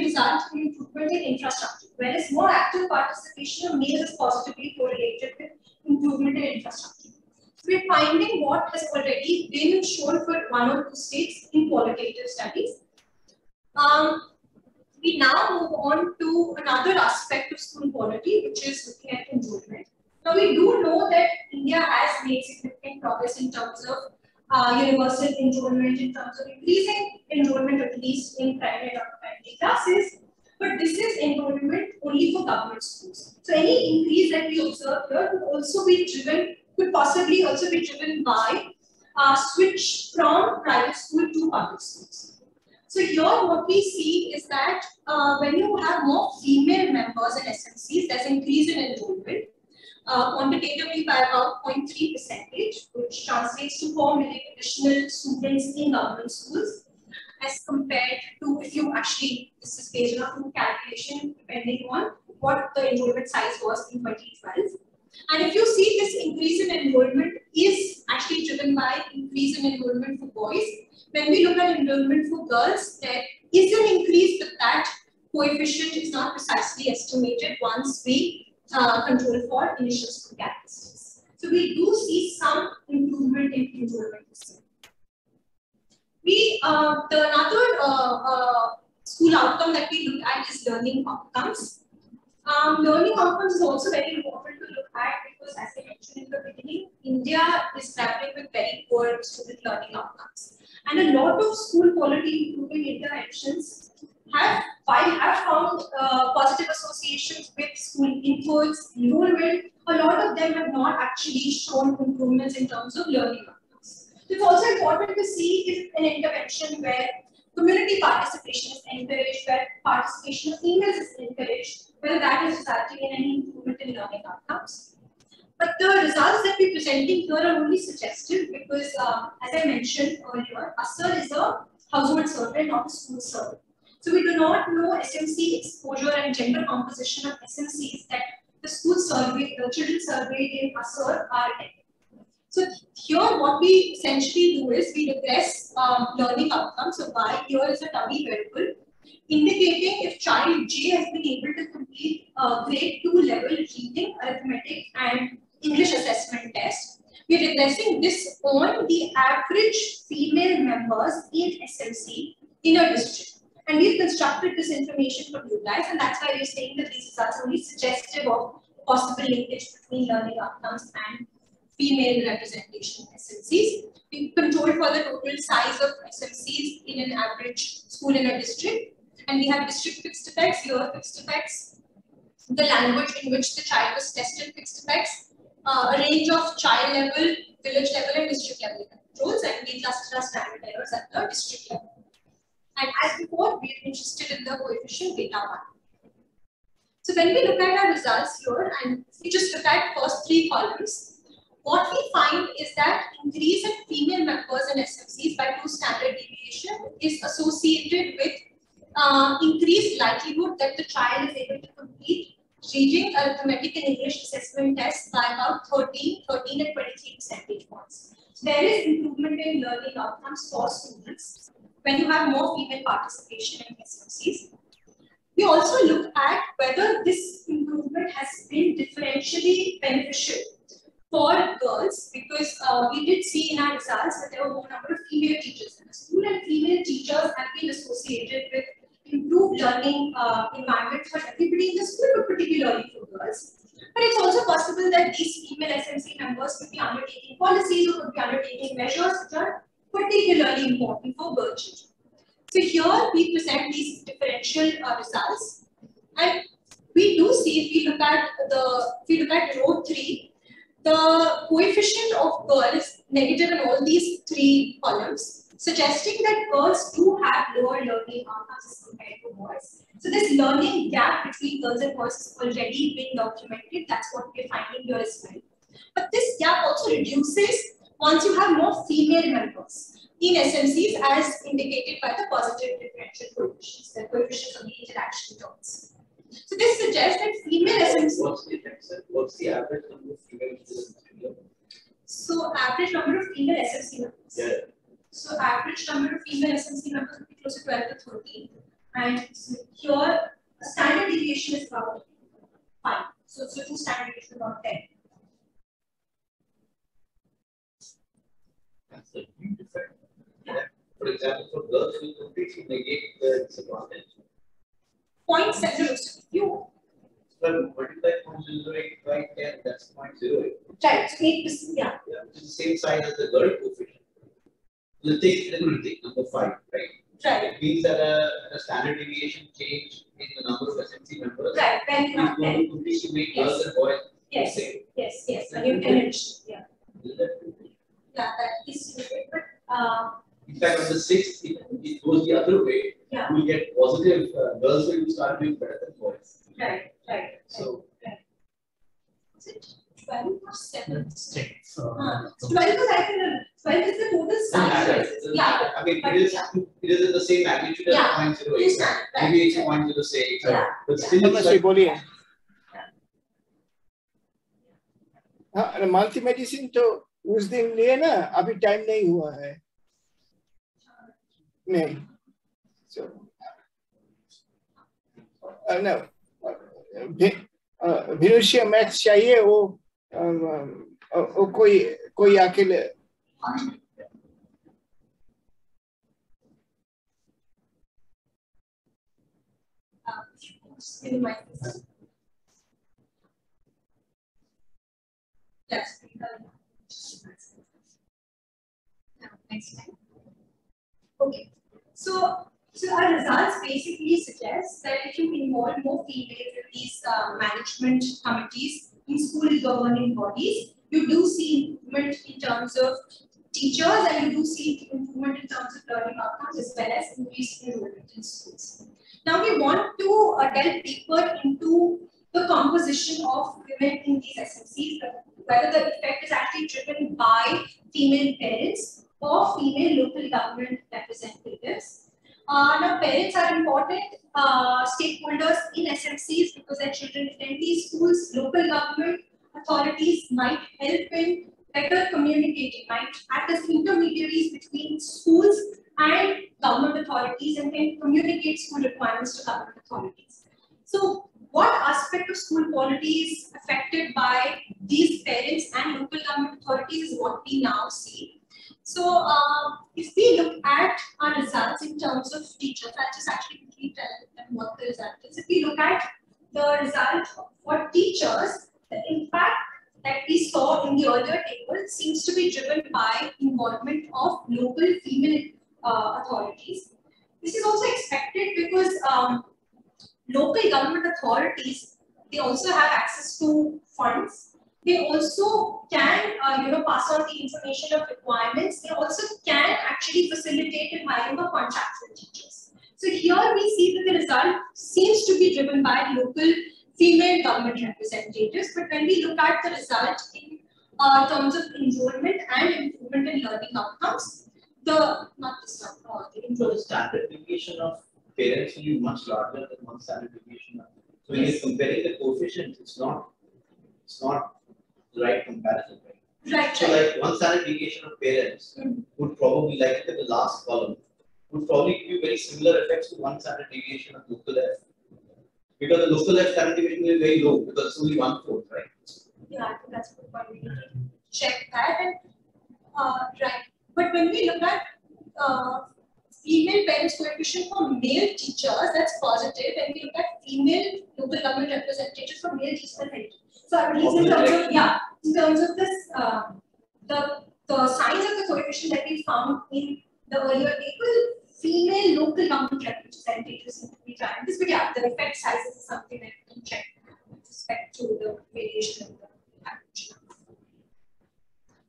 result in improvement in infrastructure. Whereas more active participation of males is positively correlated with improvement in infrastructure. So we're finding what has already been shown for 1 or 2 states in qualitative studies. We now move on to another aspect of school quality, which is looking at enrollment. Now, we do know that India has made significant progress in terms of universal enrollment, in terms of increasing enrollment at least in primary and upper primary classes, but this is enrollment only for government schools. So any increase that we observe here could possibly also be driven by switch from private school to public schools. So here what we see is that when you have more female members in SMCs, there's increase in enrollment quantitatively by about 0.3%, which translates to 4 million additional students in government schools, as compared to if you actually, this is based on a calculation depending on what the enrollment size was in 2012. And if you see this increase in enrollment is actually driven by increase in enrollment for boys. When we look at enrollment for girls, there is an increase, but that coefficient is not precisely estimated once we control for initial school characteristics. So we do see some improvement in enrollment. Another school outcome that we look at is learning outcomes. Learning outcomes is also very important to look at because, as I mentioned in the beginning, India is grappling with very poor student learning outcomes. And a lot of school quality improving interventions have found positive associations with school inputs, enrollment. A lot of them have not actually shown improvements in terms of learning outcomes. It's also important to see if an intervention where community participation is encouraged, where participation of females is encouraged, whether that is resulting in any improvement in learning outcomes. But the results that we're presenting here are only suggestive because, as I mentioned earlier, ASR is a household survey, not a school survey. So we do not know SMC exposure and gender composition of SMCs that the school survey, the children surveyed in ASR are in. So here what we essentially do is we regress learning outcomes. So Y here is a dummy variable indicating if child J has been able to complete grade 2 level reading, arithmetic, and English assessment test. We are regressing this on the average female members in SMC in a district. And we've constructed this information for you guys, and that's why we're saying that these results are only suggestive of possible linkage between learning outcomes and female representation in SMCs. We've controlled for the total size of SMCs in an average school in a district, and we have district fixed effects, year fixed effects, the language in which the child was tested fixed effects, a range of child level, village level, and district level controls, and we cluster our standard errors at the district level. And as before, we are interested in the coefficient beta 1. So when we look at our results here, and we just look at first 3 columns, what we find is that increase in female members in SMCs by 2 standard deviation is associated with increased likelihood that the child is able to complete reading, arithmetic, and English assessment tests by about 13 and 23 percentage points. So there is improvement in learning outcomes for students when you have more female participation in SMCs. We also look at whether this improvement has been differentially beneficial for girls, because we did see in our results that there were more number of female teachers in the school, and female teachers have been associated with improved learning environment for everybody in the school, but particularly for girls. But it's also possible that these female SMC members could be undertaking policies or could be undertaking measures which are particularly important for girl children. So here we present these differential results, and we do see, if we look at row 3, the coefficient of girls negative in all these 3 columns, suggesting that girls do have lower learning outcomes as compared to boys. So this learning gap between girls and boys is already being documented. That's what we're finding here as well. But this gap also reduces once you have more female members in SMCs, as indicated by the positive differential coefficients, the coefficients of the interaction terms. So this suggests that female SMCs. What's the average number of female students? So average number of female SMC members. Yeah. So average number of female SMC members would be close to 12 to 13. And so here a standard deviation is about 5. So 2 standard deviation about 10. That's a huge effect. Yeah. For example, for girls who completely negate the disadvantage. 0.7. So you. Well, multiply 0.08 by 10, that's 0.08. Right. So 8%. Yeah. Yeah, which is the same size as the girl coefficient. We'll take number 5, right? Right. It means that a standard deviation change in the number of SMC members Right. When you have is going to completely make girls and boys the same. Yes. When you can addition. Yeah. Is that true? Yeah, that is true. But in fact, on the 6th, it goes the other way. Yeah. We get positive, girls will start doing better than boys. Right. So, Is it 12 or 7? 6. 12 is, I think, 12 is the total size. Yeah. I mean, it is in the same magnitude as 0.08. Maybe it's 0.06. Yeah. But still, it's नमस्ते like, बोलिए हाँ multi medicine तो उस दिन लिए ना अभी time नहीं हुआ है नहीं so no विनुष्य मैथ्स चाहिए वो कोई आके ले Yes. Next time. Okay. So our results basically suggest that if you involve more females in these management committees in school governing bodies, you do see improvement in terms of teachers, and you do see improvement in terms of learning outcomes as well as increased enrollment in schools. Now we want to delve deeper into the composition of women in these SMCs, whether the effect is actually driven by female parents or female local government representatives. Now parents are important stakeholders in SMCs because their children attend these schools. Local government authorities might help in better communicating, might act as intermediaries between schools and government authorities. authorities and can communicate school requirements to government authorities. So what aspect of school quality is affected by these parents and local government authorities is what we now see. So if we look at our results in terms of teachers, I'll just actually quickly tell them what the result is. If we look at the result for teachers, the impact that we saw in the earlier table seems to be driven by involvement of local female authorities. This is also expected because local government authorities, they also have access to funds. They also can, pass on the information of requirements. They also can actually facilitate in hiring of contractual teachers. So here we see that the result seems to be driven by local female government representatives. But when we look at the result in terms of enrollment and improvement in learning outcomes, the standard deviation of parents will be much larger than one standard deviation. So when you're comparing the coefficients, it's not the right comparison, right? Right. So like one standard deviation of parents would probably, like in the last column, would probably give you very similar effects to one standard deviation of local F. Because the local F standard deviation is very low because it's only 1/4, right? Yeah, I think that's a good point. We need to check that. And right. But when we look at female parents coefficient for male teachers, that's positive. When we look at female local government representatives for male teachers, that's negative. So at least in terms of this, the signs of the coefficient that we found in the earlier table, female local government representatives seem to be driving this. But yeah, the effect sizes is something that we can check with respect to the variation in the average.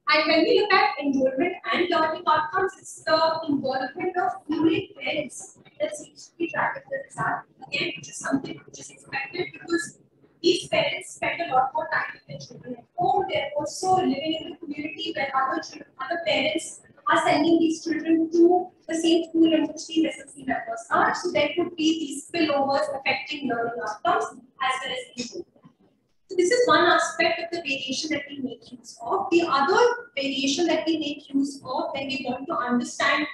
And when we look at enrollment and learning outcomes, it's the involvement of female parents that seems to be driving the result. Again, which is something which is expected because these parents spend a lot more time with their children at home. They're also living in the community where other parents are sending these children to the same school in which these SMC members are. So there could be these spillovers affecting learning outcomes as well as enrollment. So this is one aspect of the variation that we make use of. The other variation that we make use of when we want to understand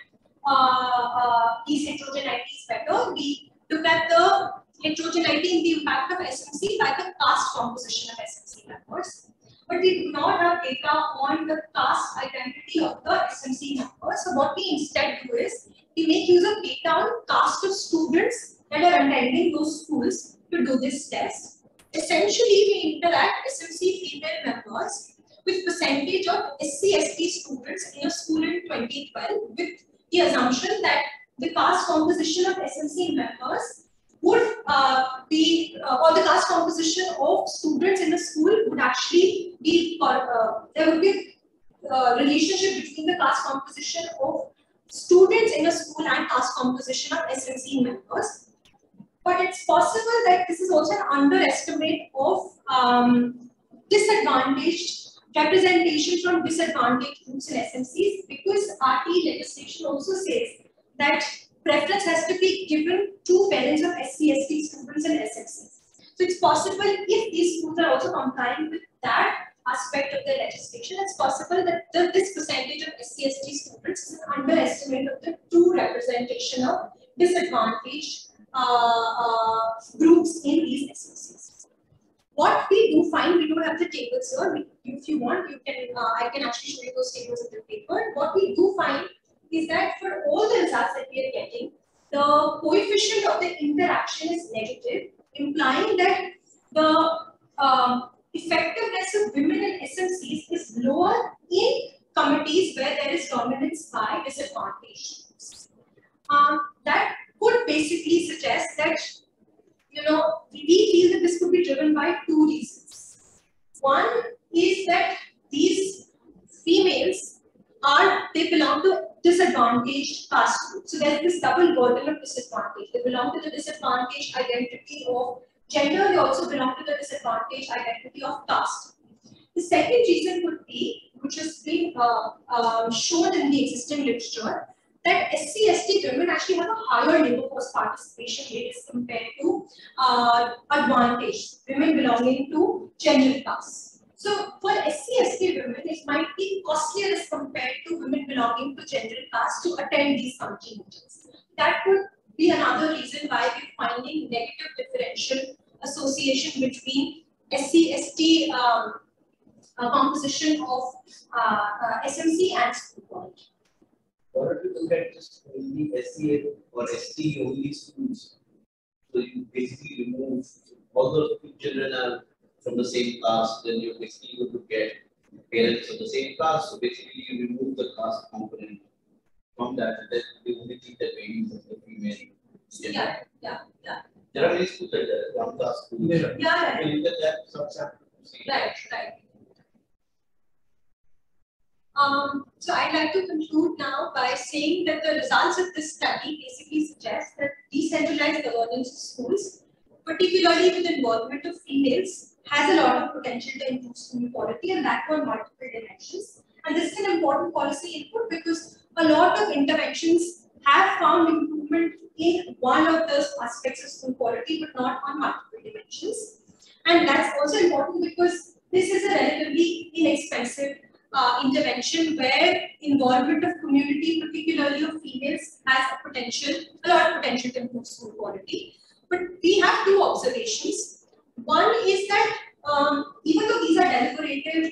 these heterogeneities better, we look at the heterogeneity in the impact of SMC by the caste composition of SMC members. But we do not have data on the caste identity of the SMC members. So what we instead do is we make use of data on caste of students that are attending those schools to do this test. Essentially, we interact SMC female members with percentage of SC/ST students in a school in 2012 with the assumption that the caste composition of SMC members would or the caste composition of students in the school would actually be, there would be a relationship between the caste composition of students in a school and caste composition of SMC members. But it's possible that this is also an underestimate of disadvantaged representation from disadvantaged groups in SMCs, because RT legislation also says that preference has to be given to parents of SC/ST students and SMCs. So it's possible if these schools are also complying with that aspect of the legislation, it's possible that this percentage of SC/ST students is an underestimate of the true representation of disadvantaged groups in these SMCs. What we do find, we don't have the tables here. If you want, you can. I can actually show you those tables in the paper. What we do find is that for all the results that we are getting, the coefficient of the interaction is negative, implying that the effectiveness of women in SMCs is lower in committees where there is dominance by disadvantaged groups. That could basically suggest that, we feel that this could be driven by two reasons. One is that these females they belong to disadvantaged caste groups. So there's this double burden of disadvantage. They belong to the disadvantaged identity of gender. They also belong to the disadvantaged identity of caste. The second reason would be, which has been shown in the existing literature, that SC/ST women actually have a higher labor force participation rate as compared to advantaged women belonging to general caste. So for SC/ST women, it might be costlier as compared to women belonging to general caste to attend these committee meetings. that could be another reason why we're finding negative differential association between SC/ST composition of SMC and school quality. Or if you look at just only SCA or ST only schools, so you basically remove all the children are from the same class, then you're basically going to get parents of the same class. So basically, you remove the class component from that. That's the only thing that varies is the female. Yeah. There are many schools like that, one class schools. Yeah, right. You look at that subset. Right. So I'd like to conclude now by saying that the results of this study basically suggest that decentralized governance of schools, particularly with the involvement of females, has a lot of potential to improve school quality, and that on multiple dimensions. And this is an important policy input because a lot of interventions have found improvement in one of those aspects of school quality, but not on multiple dimensions. And that's also important because this is a relatively inexpensive intervention where involvement of community, particularly of females, has a lot of potential to improve school quality. But we have two observations. One is that even though these are deliberative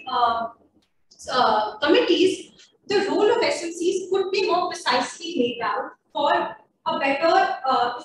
committees, the role of SMCs could be more precisely laid out for a better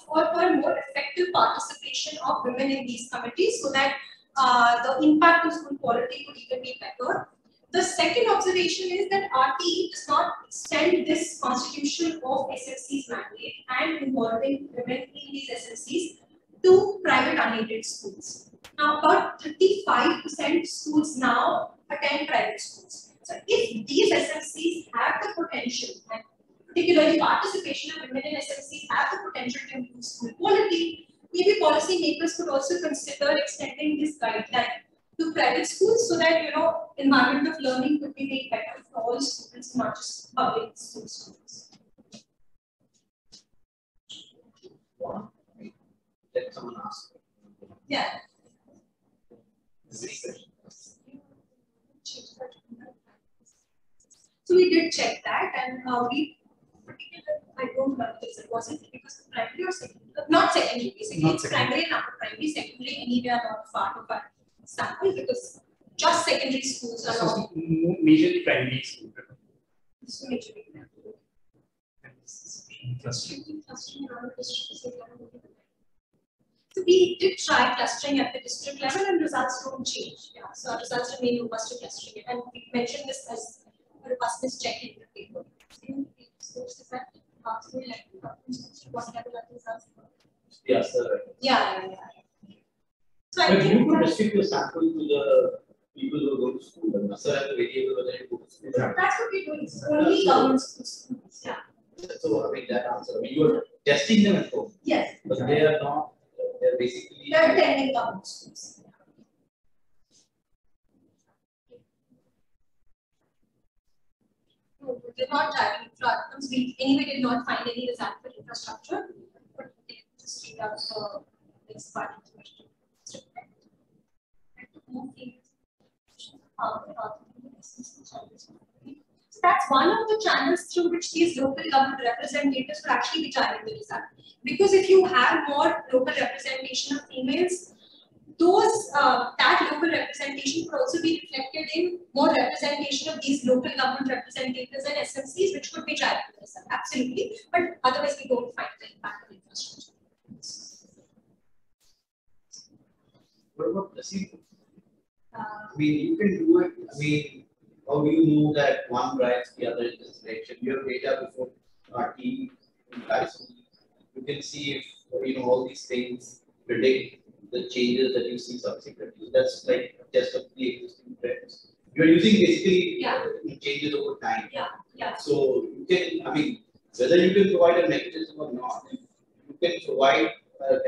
for a more effective participation of women in these committees, so that the impact of school quality could even be better. The second observation is that RTE does not extend this constitution of SMC's mandate and involving women in these SMCs to private unaided schools. Now, about 35% schools now attend private schools. So, if these SMCs have the potential, and particularly participation of women in SMCs have the potential to improve school quality, maybe policymakers could also consider extending this guideline to private schools so that environment of learning could be made better for all students, not just public school students. Let someone ask. Yeah. So we did check that, and we particularly, I don't remember this. It wasn't because of primary or secondary, not secondary. Basically, it's primary and upper primary. Secondary anyway are not part of our sample because just secondary schools are not. Majorly primary school. So majorly primary. So we did try clustering at the district level, and results don't change. Yeah, so our results remain robust to clustering, and we mentioned this as a robustness check in the paper. What level are the results? Yes, sir. Yeah. So I But think you could restrict your sample to the people who go to school, and sir, and the variable whether you go to school. that's what we're doing. It's only government schools. Yeah. So I mean that answer. I mean you are testing them at home, Yes. but they are not. They're basically. They're attending government schools. No, they're not driving infrastructure. We anyway did not find any result for infrastructure, but they just read out the next part of the question. So that's one of the channels through which these local government representatives will actually be driving the result. Because if you have more local representation of females, those that local representation could also be reflected in more representation of these local government representatives and SMCs, which could be driving the result. Absolutely, but otherwise we don't find the impact of infrastructure. What about placebo? I mean, you can do it. I mean, how do you know that one drives the other in this direction? You have data before RT guys. You can see if all these things predict the changes that you see subsequently. That's like a test of the existing trends. You are using basically changes over time. Yeah. So you can, I mean, whether you can provide a mechanism or not, you can provide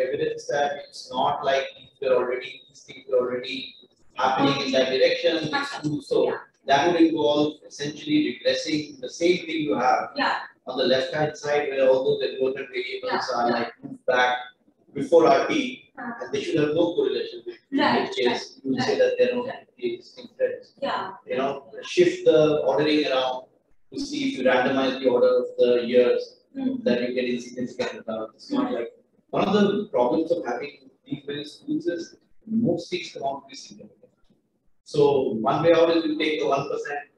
evidence that it's not like these things were already happening in that direction. So that would involve essentially regressing the same thing you have on the left hand side where all those enrollment variables are like moved back before RT, and they should have no correlation with which case you would say that they're not existing trends. Shift the ordering around to see if you randomize the order of the years. that you get insignificant results. It's not like one of the problems of having these many schools is most things come out to be significant. So one way out is you take the 1%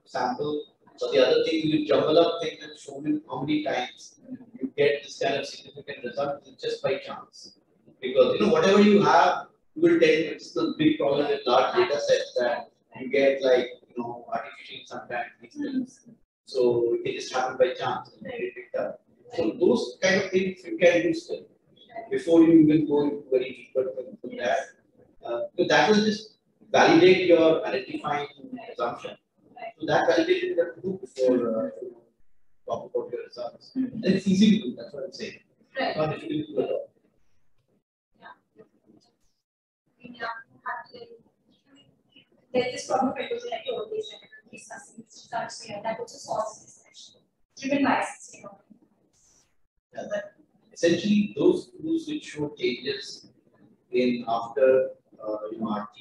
sample, but the other thing you jumble up things and show me how many times you get this kind of significant result just by chance. Because whatever you have, you will tend to, it's the big problem with large data sets that you get like artificial sometimes these things. So it can just happen by chance and get it picked up. So those kind of things you can do still before you even go into very deeper into that. So that will just validate your identifying assumption. So that validation you have to do before talk about your results. And it's easy to do, that's what I'm saying. Right. Not difficult to do at all. There's this problem of erosion like you always discussing results here that also solves this question. Driven by system. Yeah, that essentially those tools which show changes in after RT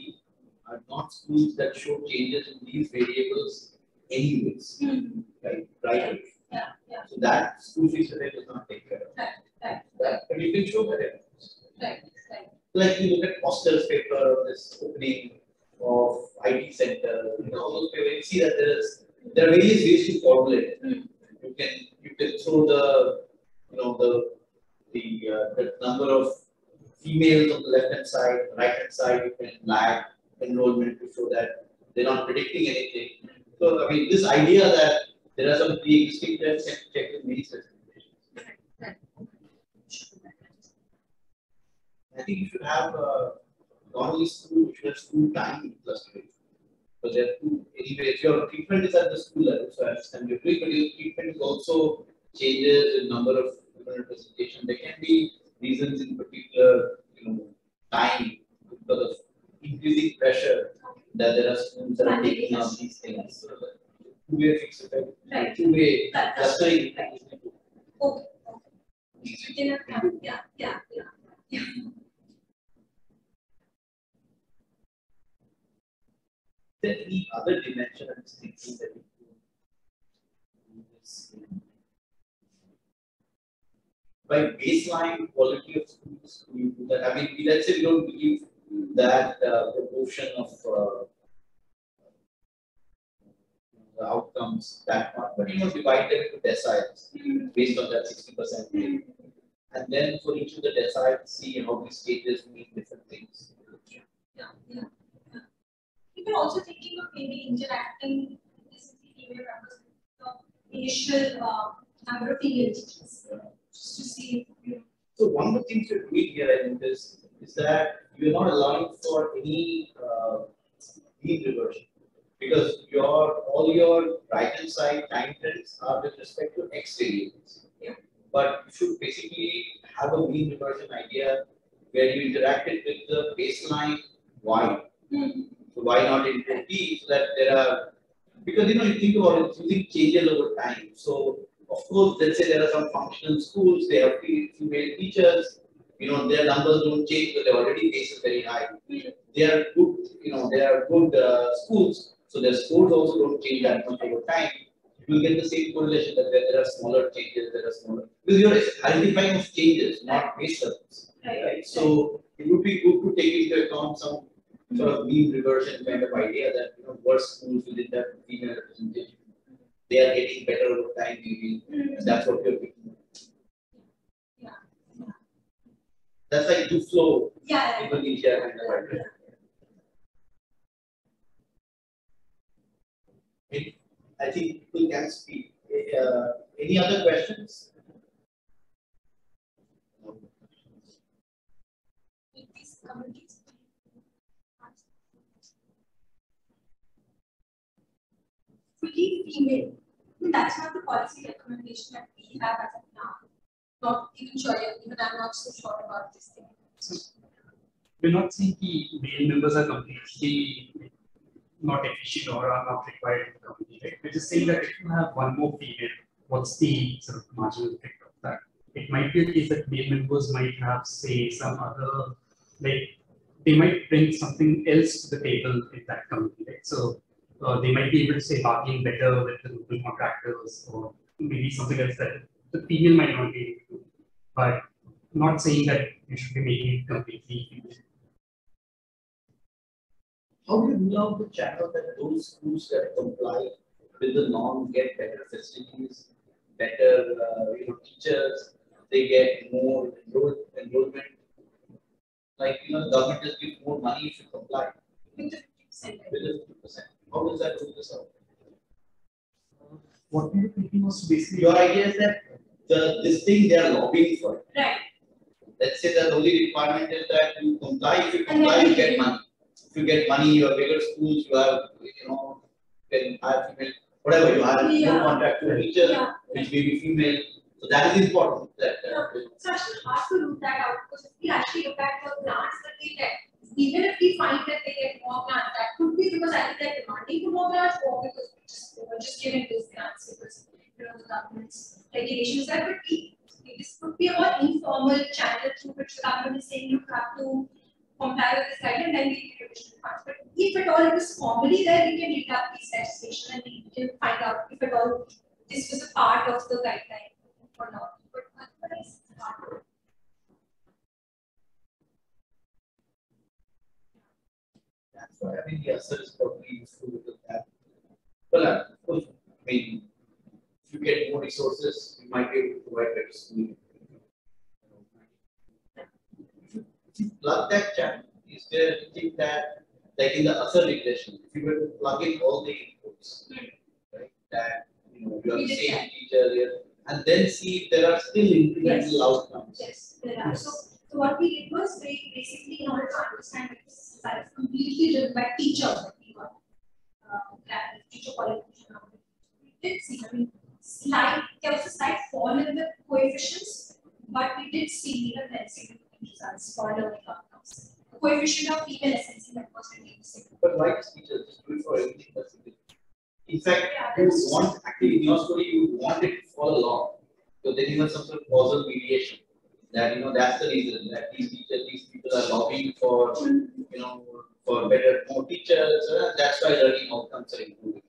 are not schools that show changes in these variables anyways. Right? Right. Yeah. So that school fix array does not take care of Right. that. But you can show that. Right. Like you look at Foster's paper of this opening of IT center, all those papers, you see that there are various ways to formulate it. You can throw the number of females on the left hand side, right hand side, you can lag enrollment to show that they're not predicting anything. So I mean this idea that there are some pre-existing trends can check with many specifications. I think you should have not only school, you should have school time clustering. Because there are two, anyway, if your treatment is at the school level, so I understand your treatment is also changes in number of representation. There can be reasons in particular, time because of increasing pressure that there are schools that are taking up these things. So two-way fixed effect, two-way clustering. Okay. Yeah. Is there any other dimension I'm thinking that we do this by baseline quality of schools? We do that. I mean, let's say we don't believe that proportion of the outcomes that much, but divide them into deciles based on that 60%. And then for each of the deciles, see how these stages mean different things. Yeah. People are also thinking of maybe interacting with female members, the initial number of female teachers, just to see. So one of the things you're doing here, I think, is that you're not allowing for any mean reversion, because all your right hand side time trends are with respect to X variables. Yeah. But you should basically have a mean reversion idea where you interacted with the baseline Y. So why not into T, so that there are, because you think about it, using changes over time. So of course, let's say there are some functional schools, they have female teachers, their numbers don't change because their already base is very high. They are good, they are good schools, so their scores also don't change that much over time. You will get the same correlation that there are smaller changes, because you're identifying of changes, not base levels. Right? So it would be good to take into account some sort of mean reversion kind of idea that worse schools within that female representation, they are getting better over time, maybe, and that's what you're picking. Yeah. That's like to flow. Yeah. Indonesia kind of idea. I think people can speak. Any other questions? Fully female. That's not the policy recommendation that we have as of now. Not even sure, even I'm not so sure about this thing. So we're not saying the male members are completely not efficient or are not required in the company. Right? We're just saying that if you have one more female, what's the sort of marginal effect of that? It might be a case that male members might have, say, some other, like, they might bring something else to the table in that company, right? So they might be able to say bargain better with the local contractors, or maybe something else that the female might not be able to, but not saying that you should be making it completely female. How do you rule out the channel that those schools that comply with the norm get better facilities, better teachers, they get more enrollment? Like the government just gives more money if you comply. With the 50%. With the 50%. How does that rule this out? What we were thinking was basically Your idea is that this thing they are lobbying for. Right. Let's say the only requirement is that you comply. If you comply, you get money. If you get money, you have bigger schools, you have, can hire female, whatever, you have more contractual teachers, which may be female. So that is important. It's actually hard to rule that out because if we actually look at the grants that they get, even if we find that they get more grants, that could be because either they're demanding for more grants or because we were just giving those grants because the government's regulations that would be. This could be a more informal channel through which the government is saying you have to comply with this guideline, then we give additional funds. But if at all it was formally there, we can read up these legislation and we can find out if at all this was a part of the guideline or not. But otherwise, it's hard. That's why I mean the answer is probably useful with that. Well, of course, I mean, if you get more resources, you might be able to provide better schooling. If you plug that channel, is there anything that, like in the other regression, if you were to plug in all the inputs, right, that you have the same teacher here, and then see if there are still incremental outcomes. Yes, there are. So what we did was we basically in order to understand if this is completely driven by teachers that we got teacher qualification. We did see, I mean, there was a slight fall in the coefficients, but we did see even then significant results for learning outcomes. The coefficient of female SNC members reduced. But why does teachers just do it for everything that's in it? In fact, you want, actually in your story, you want it to follow along. So then you have some sort of causal mediation. That that's the reason that these people are lobbying for for better, more teachers. That's why learning outcomes are improving.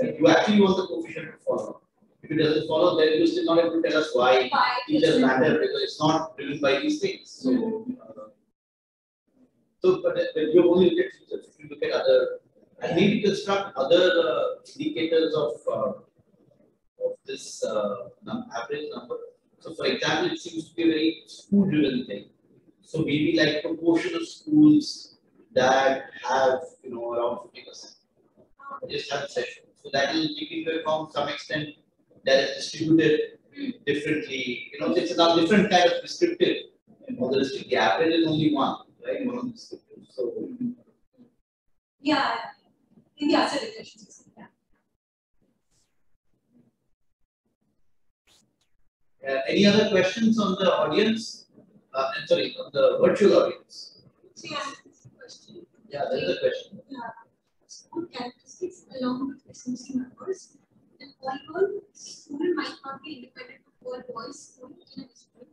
Right? You actually want the coefficient to follow. If it doesn't follow, then you're still not able to tell us why teachers matter because it's not driven by these things. So, but you only look at teachers. If you look at other, and maybe construct other indicators of this average number. So, for example, it seems to be a very school-driven thing. So maybe like proportion of schools that have around 50%. Just have a session. So that will take into account some extent that is distributed differently. It's a different kind of descriptive. The average is only one, right? One of the descriptives. So yeah, in the other regressions. Any other questions on the audience? Sorry, on the virtual audience. Yeah, question. Yeah, there is a question. Yeah. School characteristics along with SMC members. And all school might not be independent of all boys school in a district.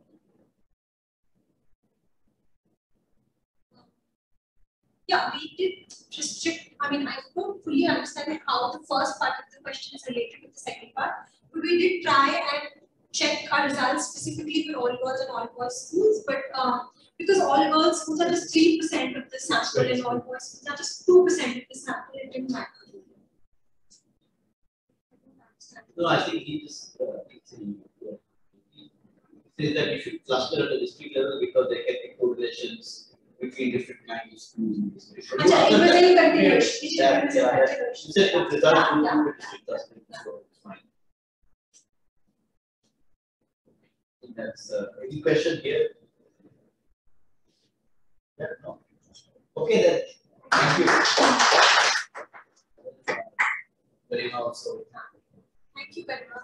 Yeah, we did restrict. I mean, I don't fully understand how the first part of the question is related with the second part, but we did try and check our results specifically for all girls and all boys schools, but because all girls schools are just 3% of the sample and all boys schools are just 2% of the sample, it didn't matter. No, I think he just says that you should cluster at the district level because there can be correlations between different kinds of schools in the district. It was any continuation. You said the result will be district clustering, so it's fine. That's any question here? Yeah, no. Okay then. Thank you. Very much. Thank you very much.